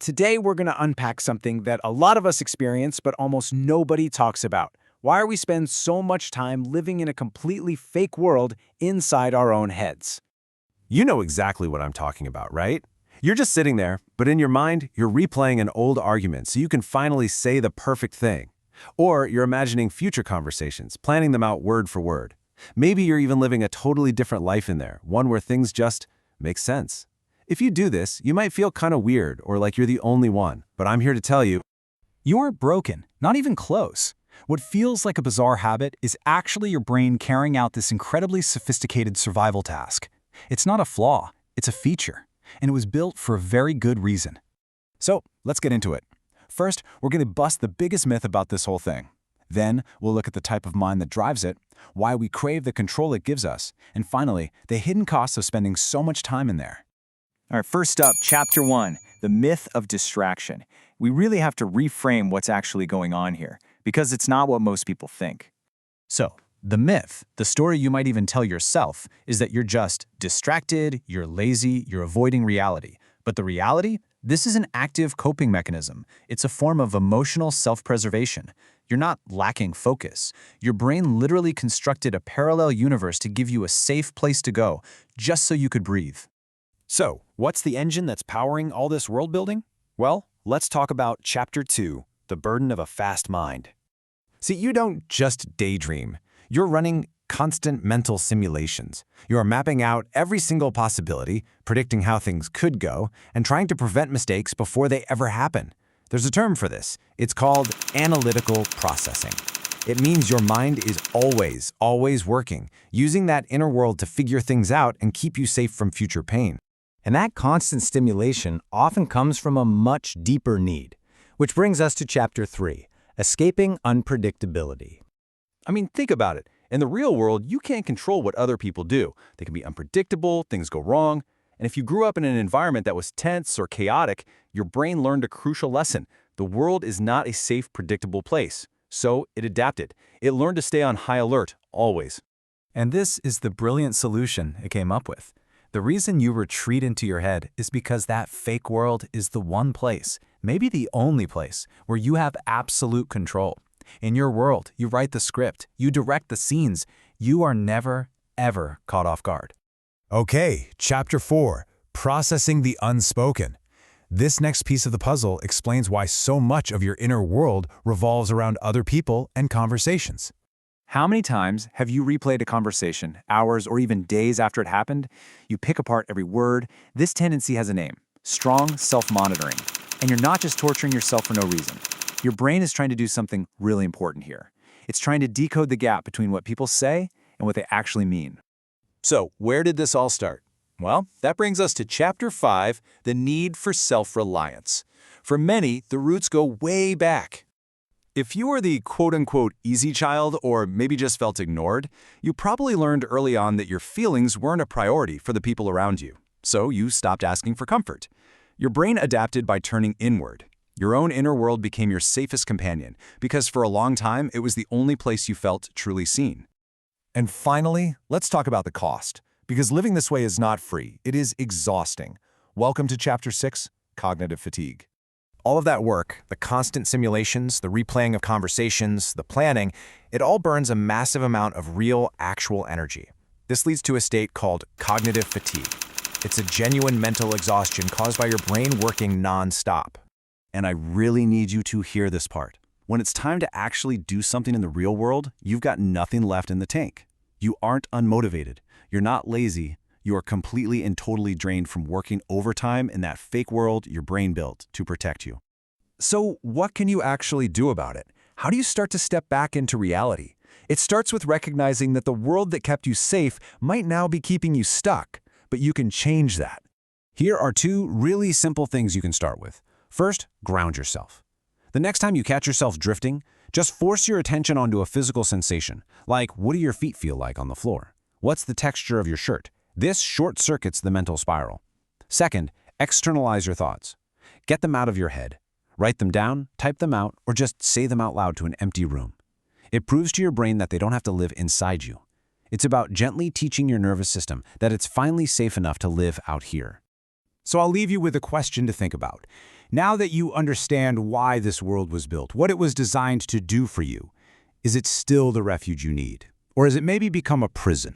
Today, we're going to unpack something that a lot of us experience, but almost nobody talks about. Why we spend so much time living in a completely fake world inside our own heads. You know exactly what I'm talking about, right? You're just sitting there, but in your mind, you're replaying an old argument so you can finally say the perfect thing. Or you're imagining future conversations, planning them out word for word. Maybe you're even living a totally different life in there, one where things just make sense. If you do this, you might feel kind of weird or like you're the only one, but I'm here to tell you, You aren't broken, not even close. What feels like a bizarre habit is actually your brain carrying out this incredibly sophisticated survival task. It's not a flaw, it's a feature, and it was built for a very good reason. So, let's get into it. First, we're going to bust the biggest myth about this whole thing. Then, we'll look at the type of mind that drives it, why we crave the control it gives us, and finally, the hidden costs of spending so much time in there. All right, first up, Chapter 1, the myth of distraction. We really have to reframe what's actually going on here, because it's not what most people think. So, the myth, the story you might even tell yourself, is that you're just distracted, you're lazy, you're avoiding reality. But the reality? This is an active coping mechanism. It's a form of emotional self-preservation. You're not lacking focus. Your brain literally constructed a parallel universe to give you a safe place to go, just so you could breathe. so what's the engine that's powering all this world building? Well, let's talk about Chapter 2, the burden of a fast mind. See, you don't just daydream. You're running constant mental simulations. You are mapping out every single possibility, predicting how things could go, and trying to prevent mistakes before they ever happen. There's a term for this. It's called analytical processing. It means your mind is always working, using that inner world to figure things out and keep you safe from future pain. And that constant stimulation often comes from a much deeper need. Which brings us to Chapter 3, Escaping Unpredictability. I mean, think about it. In the real world, you can't control what other people do. They can be unpredictable, things go wrong. And if you grew up in an environment that was tense or chaotic, your brain learned a crucial lesson. The world is not a safe, predictable place. So it adapted. It learned to stay on high alert, always. And this is the brilliant solution it came up with. The reason you retreat into your head is because that fake world is the one place, maybe the only place, where you have absolute control. In your world, you write the script, you direct the scenes. You are never, ever caught off guard. Okay, Chapter 4, Processing the Unspoken. This next piece of the puzzle explains why so much of your inner world revolves around other people and conversations. How many times have you replayed a conversation, hours or even days after it happened? You pick apart every word. This tendency has a name: strong self-monitoring. And you're not just torturing yourself for no reason. Your brain is trying to do something really important here. It's trying to decode the gap between what people say and what they actually mean. So, where did this all start? Well, that brings us to Chapter 5, the need for self-reliance. For many, the roots go way back. If you were the quote-unquote easy child or maybe just felt ignored, you probably learned early on that your feelings weren't a priority for the people around you. So you stopped asking for comfort. Your brain adapted by turning inward. Your own inner world became your safest companion because for a long time, it was the only place you felt truly seen. And finally, let's talk about the cost. Because living this way is not free, it is exhausting. Welcome to Chapter 6, Cognitive Fatigue. All of that work, the constant simulations, the replaying of conversations, the planning, it all burns a massive amount of real, actual energy. This leads to a state called cognitive fatigue. It's a genuine mental exhaustion caused by your brain working non-stop. And I really need you to hear this part. When it's time to actually do something in the real world, you've got nothing left in the tank. You aren't unmotivated. You're not lazy. You are completely and totally drained from working overtime in that fake world your brain built to protect you. So what can you actually do about it? How do you start to step back into reality? It starts with recognizing that the world that kept you safe might now be keeping you stuck, but you can change that. Here are 2 really simple things you can start with. First, ground yourself. The next time you catch yourself drifting, just force your attention onto a physical sensation, like what do your feet feel like on the floor? What's the texture of your shirt? This short-circuits the mental spiral. Second, externalize your thoughts. Get them out of your head. Write them down, type them out, or just say them out loud to an empty room. It proves to your brain that they don't have to live inside you. It's about gently teaching your nervous system that it's finally safe enough to live out here. So I'll leave you with a question to think about. Now that you understand why this world was built, what it was designed to do for you, is it still the refuge you need? Or has it maybe become a prison?